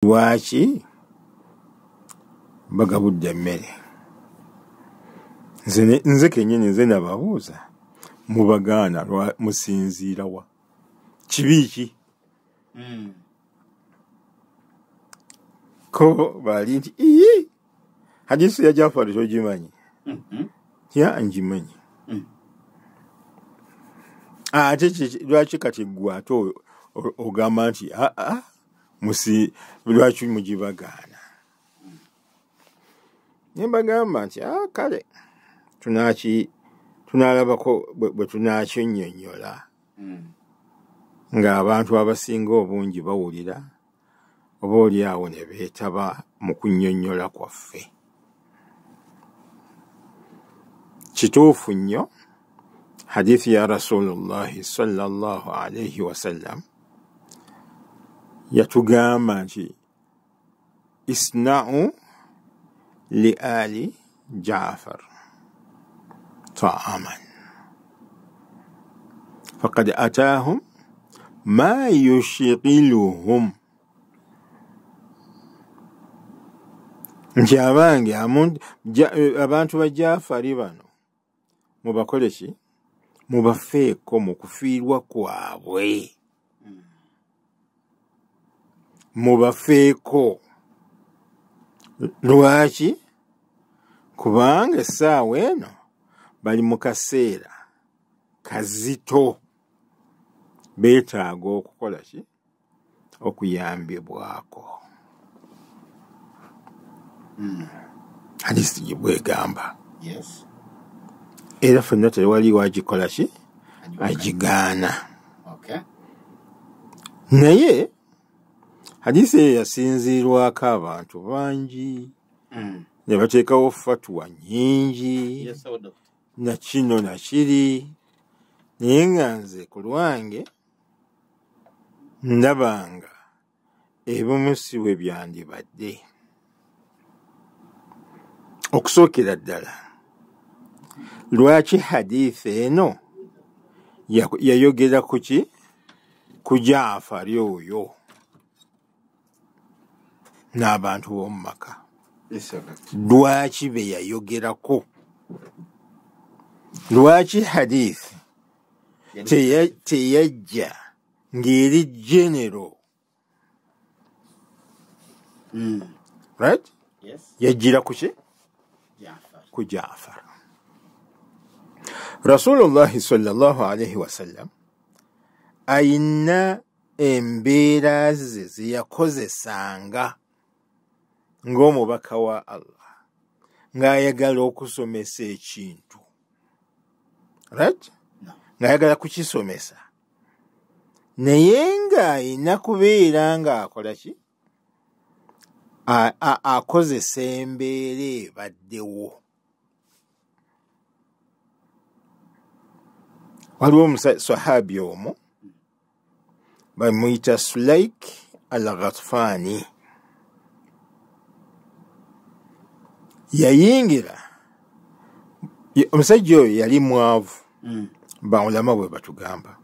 lwaki bagabudde emmere? Nze kennyini nze nababuuza mu Bagaana musinziira wa? Kibi ki? Ko bali nti hadisi ya Jaafar togimanyi? Ya ngimanyi. Ate lwaki kati ggwe ate ogamba nti lwaki mugibagaana? Nembagamba nti kale tunalabako bwe tunakyonnyonnyola ng'abantu abasinga obungi bawulira oba oli awo ne beetaba mu kunnyonnyola kwaffe. Kituufu nnyo hadithi ya Rasulullahi sallallahu alayhi wasallam yatugamba nti isna'u li ali Jaafar ta'aman faqad ataahum ma yushghiluhum. Nti abange abantu ba Jaafari bano mubakole ki? Mubafeeko mu kufiirwa kwabwe. Mubafeeko. Lwaki? Kubanga essaawa eno bali mu kaseera kazito, beetaaga okukola ki? Okuyambibwako. Hadisi gibwegamba. Yes. Era ffenna tewali wagikola ki? Agigaana. Okay. Naye hadisi eyo yasinziirwako abantu bangi ne bateekawo fatwa nnyingi. Yes, doctor. Na kino na kiri, naye nga nze ku lwange ndabanga ebimu si bwe byandibadde. Okusookera ddala, lwaki hadithi eno yayogera ku ki? Ku Jaafari oyo n'abantu b'omu maka. Lwaki be yayogerako? Lwaki hadithi teyajja ng'eri genero? Right? Yes. Yajjira ku ki? Jaafar. Ku Jaafar. Rasulullahi sallallahu alayhi wasallam ayina embeera ze zeyakozesanga ng'omubaka wa Allah ng'ayagala okusomesa ekintu. Right? No. Ng'ayagala kukisomesa. Naye ng'ayina kubeera ng'akola ki? Akozesa embeera ebaddewo. Waliwo sahabi omu bamuyita Sulaik al-Ghatfani. Yayingira, omusajja oyo yali mwavu. Bawulama bwe batugamba.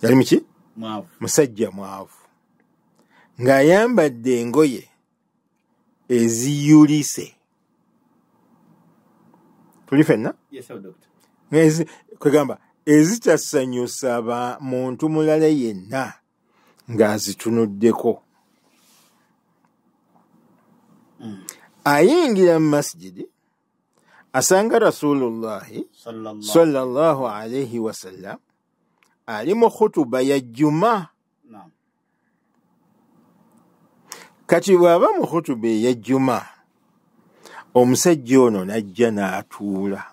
Yali muki? Mwavu. Musajja mwavu. Ng'ayambadde engoye eziyulise. Tuli fenna? Yes, doctor. Kwegamba ezitasanyusa muntu mulala yenna ng'azitunuddeko. Ayingira mu masjidi asanga Rasulullahi sallallahu alayhi wasallam ali mu khutuba ya Juma. Kati bw'aba mu khutuba ya Juma, omusajja ono n'ajja n'atuula.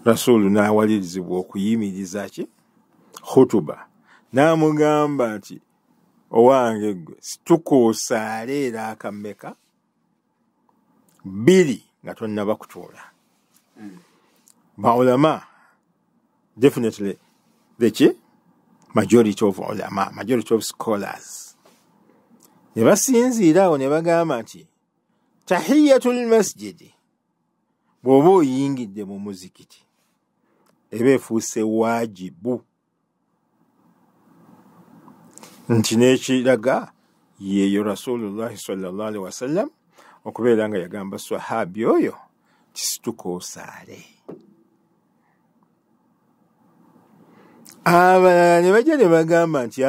Rasulu n'awalirizibwa okuyimiriza ki? Khutuba. N'amugamba nti owange gwe situkuusaale era akammeka 2 nga tonnaba kutuula. Baulama, definitely the majority of ulama, majority of scholars, ne basinziira awo ne bagamba nti tahiyatul masjidi bw'oba oyingidde mu muzikiti eba efuuse waajibu. nti n'ekiraga yeeyo Rasulullahi sallallahu alaihi wasallam okubeera nga yagamba sahabi oyo tisituka osaale. Abalala ne bajja ne bagamba nti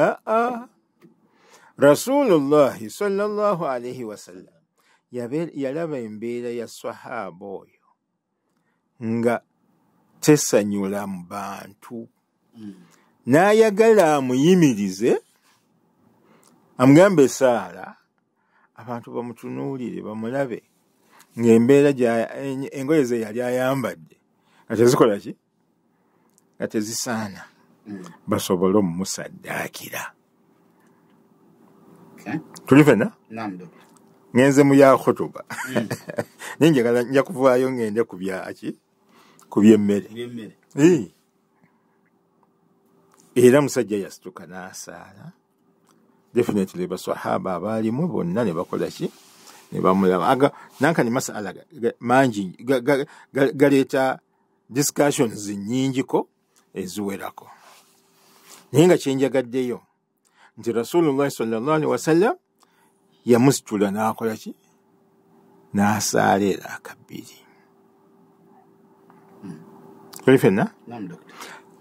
Rasulullahi sallallahu alaihi wasallam yalaba embeera ya sahaba oyo nga tesanyula mu bantu, n'ayagala amuyimirize amugambe esaala abantu bamutunuulire bamulabe ng'embeera engoye ze yali ayambadde nga tezikola ki, nga tezisaana basobole omumusaddaakira. Tuli fena ngenze mu ya khutuba ninjagala nja kuvaayo ngende ku byaki, ku byemmere. Era musajja yasituka n'asaala. Definitely basahaba abaalimu bonna ne bakola ki, ne bamulaba. Nankani masala mangi galeeta discussions nnyingiko eziwerako, naye nga kyenjagaddeyo nti Rasulullah sallallahu alaihi wasallam yamusitula n'akola ki, n'asaala era akabbiri. Tuli fenna?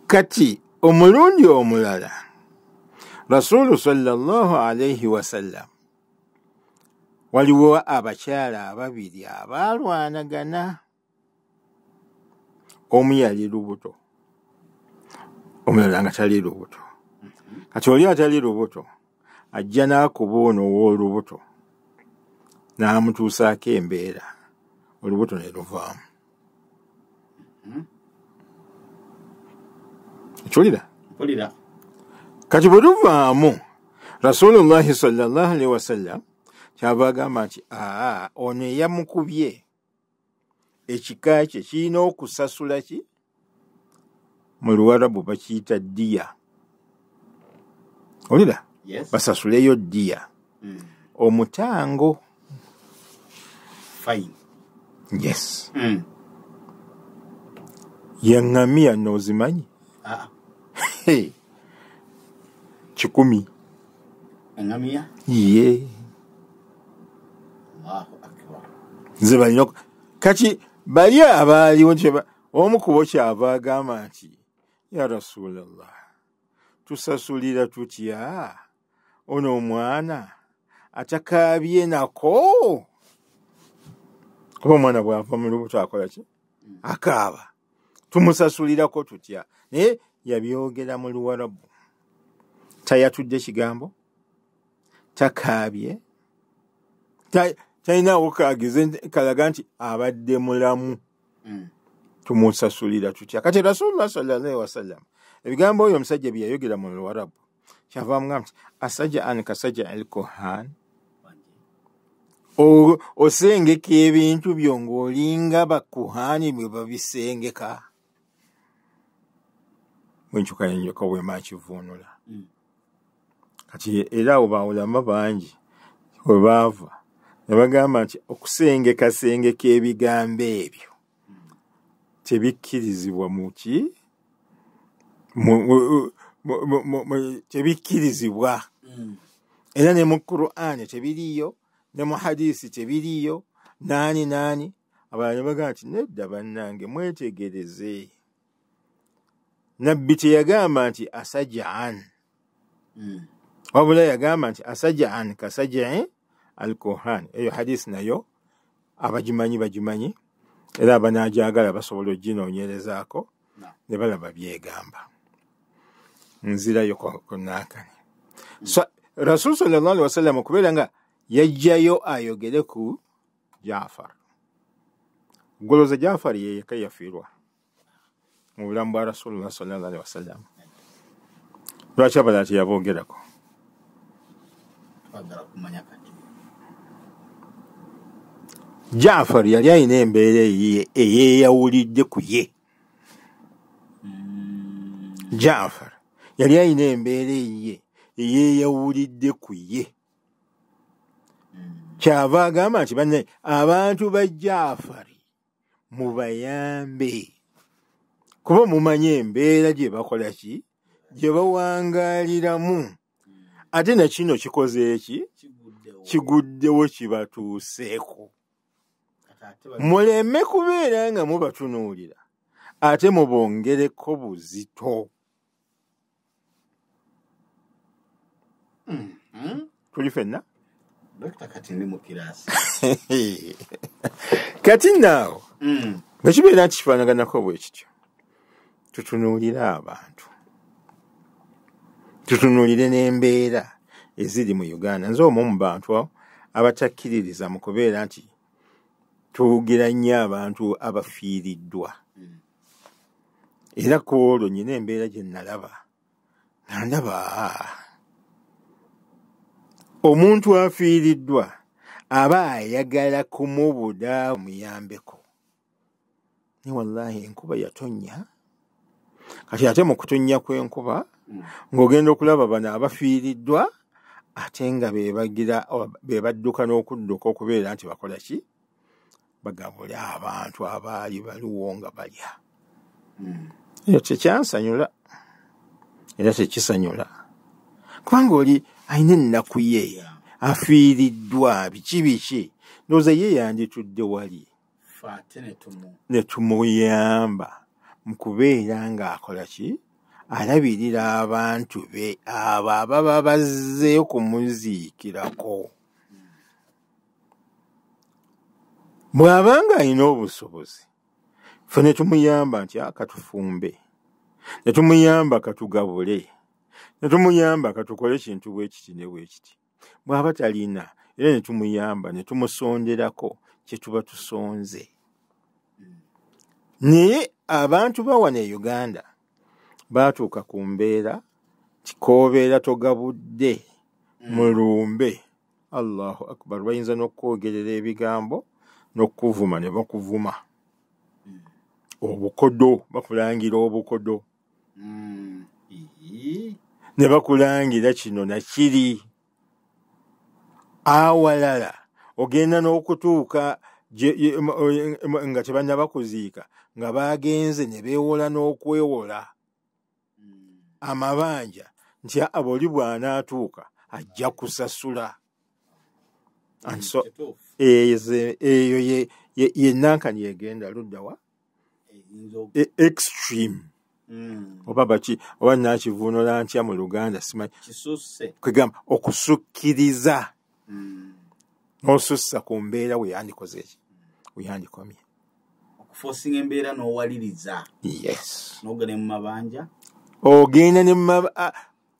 Kati omulundi omulala Rasulu sallallahu alaihi wasallam waliwo abakyala ababiri abaalwanagana. Omu yali lubuto, omulala nga tali lubuto. Kati oli atali lubuto ajja n'akuba ono ow'olubuto n'amutuusaako embeera, olubuto ne luvaamu. Mpulira. Kati bwe luvaamu Rasulullahi sallallahu alaihi wasallam kyava agamba nti ono eyamukubye ekika kye kirina okusasula ki, mu Luwarabu bakiyita ddiya. Olira? Basasuleyo ddiya, omutango. Fine. Yes. Yangamiya n'ozimanyi? Hey. 10. Engamiya? Ye. Allahu akbar. Nze balina kati bali abaaliwo omu ku bo kyava agamba nti ya Rasulallah, tusasulira tutya ono omwana atakaabye nako? Kuba omwana bw'ava mu lubuto akola ki? Akaaba. Tumusasulirako tutya? Naye yabyogera mu Luwarabu, tayatudde kigambo, takaabye, talinawo kaagize kalaga nti abadde mulamu. Tumusasulira tutya? Kati Rasulullah sallallahu alaihi wasallam ebigambo oyo omusajja bye yayogera mu Luwarabu kyava amugamba nti asaja'an kasaja'il kuhan, osengeka ebintu byo ng'olinga bakuhani bwe babisengeka. Bwenkyuka yenyoka bwema kivuunula. Kati era abo bawulama bangi we baava ne bagamba nti okusengeka ebigambo ebyo tebikkirizibwa muki, tebikkirizibwa. Era ne mu Qur'ani tebiriyo, ne mu hadisi tebiriyo. Nani abalala ne bagamba nti nedda bannange mwetegereze. Nabbi teyagamba nti asaja'an, wabula yagamba nti asaja'an kasaja'i al-kuhan. Eyo hadisi nayo abagimanyi era abanajagala basobola oginoonyerezaako ne balaba byegamba. Nzirayo kunaakani. So Rasul sallallahu alaihi wasallam okubeera nga yajjayo ayogere ku Jaafar. Goloza Jaafar yeka yafiirwa mu bulamu bwa Rasulullah sallallahu alaihi wasallam. Lwaki abalala teyaboogerako? Jaafar yali alina embeera eyeyawulidde ku ye. Jaafar yali alina embeera eyeyawulidde ku ye. Kyava agamba nti banne abantu ba Jaafari mubayambe, kuba mumanye embeera gye bakola ki, gye bawangaaliramu. ate na kino kikoze eki kiguddewo kibatuuseeko muleme kubeera nga mubatunuulira ate mubongereko buzito. Tuli fenna kati naawo bwe kibeera nti kifaanaganako bwe kityo, tutunuulire abantu, tutunuulire n'embeera eziri mu Uganda. Nze omu mu bantu abatakkiririza mu kubeera nti tuwugira nnyo abantu abafiiriddwa, era ku olwo nnyina embeera gye nalaba nga ndaba omuntu afiiriddwa aba ayagala kumubuda muyambeko. Ni wallahi enkuba yatonnya, kati ate mu kutonnya kw'enkuba ng'ogenda okulaba bano abafiiriddwa ate nga be badduka n'okudduka okubeera nti bakola ki, bagabula abantu abaali baliwo nga balya. Ekyo tekyansanyula era tekisanyula, kubanga oli alina ennaku ye, afiiriddwa biki ndowooza ye yanditudde wali ne tumuyamba mu kubeera ng'akola ki, alabirira abantu be abo ababa bazze kumuziikirako. Bw'abanga alina obusobozi, ffe ne tumuyamba nti katufumbe, ne tumuyamba katugabule, ne tumuyamba katukole kintu bwe kiti ne bwe kiti. Bw'aba talina era ne tumuyamba ne tumusonderako kye tuba tusonze. Naye abantu ba wano e Uganda baatuuka ku mbeera tikoobeera togabudde mulumbe. Allahu akbar. Bayinza n'okwogerera ebigambo n'okuvuma ne bakuvuma. Obukodo, bakulangira obukodo. Ne bakulangira kino na kiri. Awalala ogenda n'okutuuka nga tebannaba kuziika nga bagenze ne beewola n'okwewola amabanja nti aboli bw'anaatuuka ajja kusasula. Eyo ye nankani egenda luddawa extreme oba baki oba nakivuunula ntya mu Luganda simanyi kwegamba okusukkiriza n'osussa ku mbeera weyandikoze eki weyandikomye okufosinga embeera n'owaliriza. Yes, n'ogenda mu mabanja ogenda ne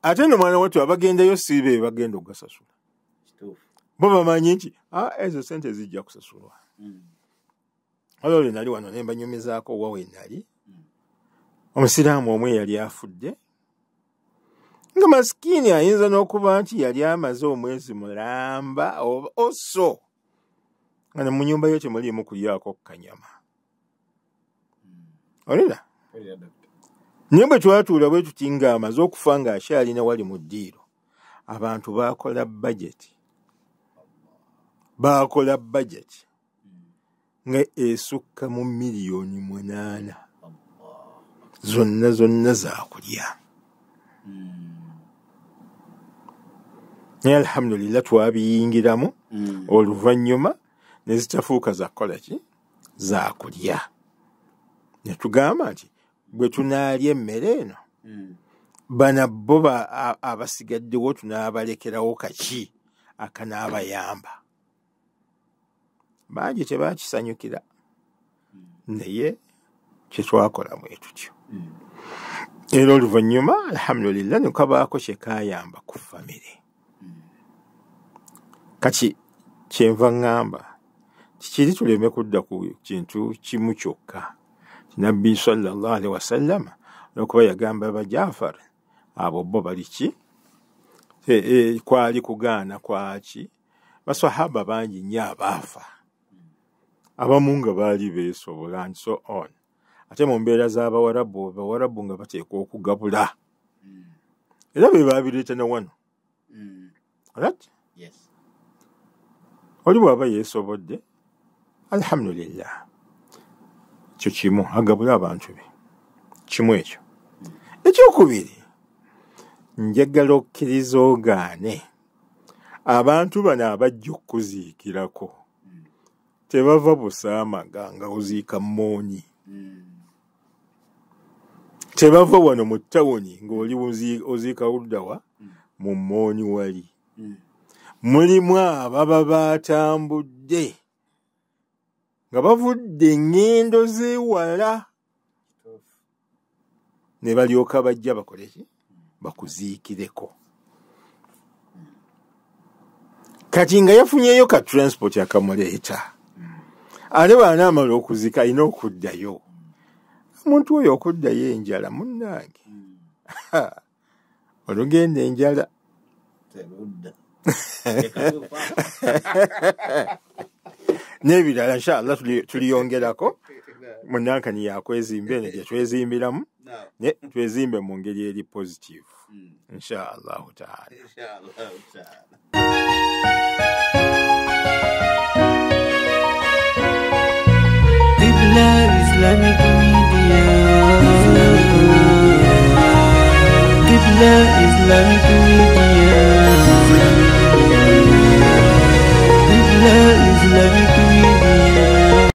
ate no mwana wattu abagendayo si be bagenda ogasasula, bo bamanyi nti ezo sente zijja kusasulwa. Olwo nali wano ne mbanyumizaako wawe nali omusiraamu omwe yali afudde nga masikini ayinza n'okuba nti yali amaze omwezi mulamba oso nga ne mu nnyumba yo temuliimu kulyako kanyama. Olina naye bwe twatuula bwe tuti nga amaze okufa ng'akyalina wali mu ddiiro, abantu baakola bajeti nga esukka mu miliyoni 8 zonna zaakulya. Naye alhamdulillah twabiyingiramu oluvannyuma ne zitafuuka zakola ki, zaakulya. Ne tugamba nti bwe tunaalya emmere eno bana bo abasigaddewo tunaabalekerawo kaki akanaabayamba. Bangi tebaakisanyukira, naye kye twakola bwe tutyo. Era oluvannyuma alhamdulillah ne kabaako kye kaayamba ku famire. Kati kyenva ŋŋamba kikiri tuleme kudda ku kintu kimu kyokka. Nabbi sallallahu alaihi wasallam n'okuba yagamba ba Jafar abo bo bali ki kwali kugaana kwaki basahaba bangi nnyo abaafa, abamu nga baali beesobola and so on. Ate mu mbeera z'Abawarabu nga bateekwa okugabula era be baabireeta na wano. Alright? Yes. Oli bw'aba yeesobodde alhamdulillah kyo kimu agabula abantu be, kimu ekyo. Ekyokubiri njagala okkiriza ogaane abantu bano abajja okukuziikirako tebava busaamaga nga oziika mmooni. Tebava wano mu ttawuni ng'oli oziika luddawa mu mmooni wali. Mulimu ababa baatambudde nga bavudde eŋŋendo z'ewala ne balyoka bajja bakole ki? Bakuziikireko. Kati nga yafunyeyo ka transport akamuleeta ate bw'anaamala okuziika alina okuddayo. Omuntu oyo okuddayo enjala munnange olugenda enjala n'ebirala inshallah tuliyongerako. Munnankani yakwezimba eno gye twezimbiramu ne twezimbe mu ngeri eri positive inshallah taala. Qibla Islamic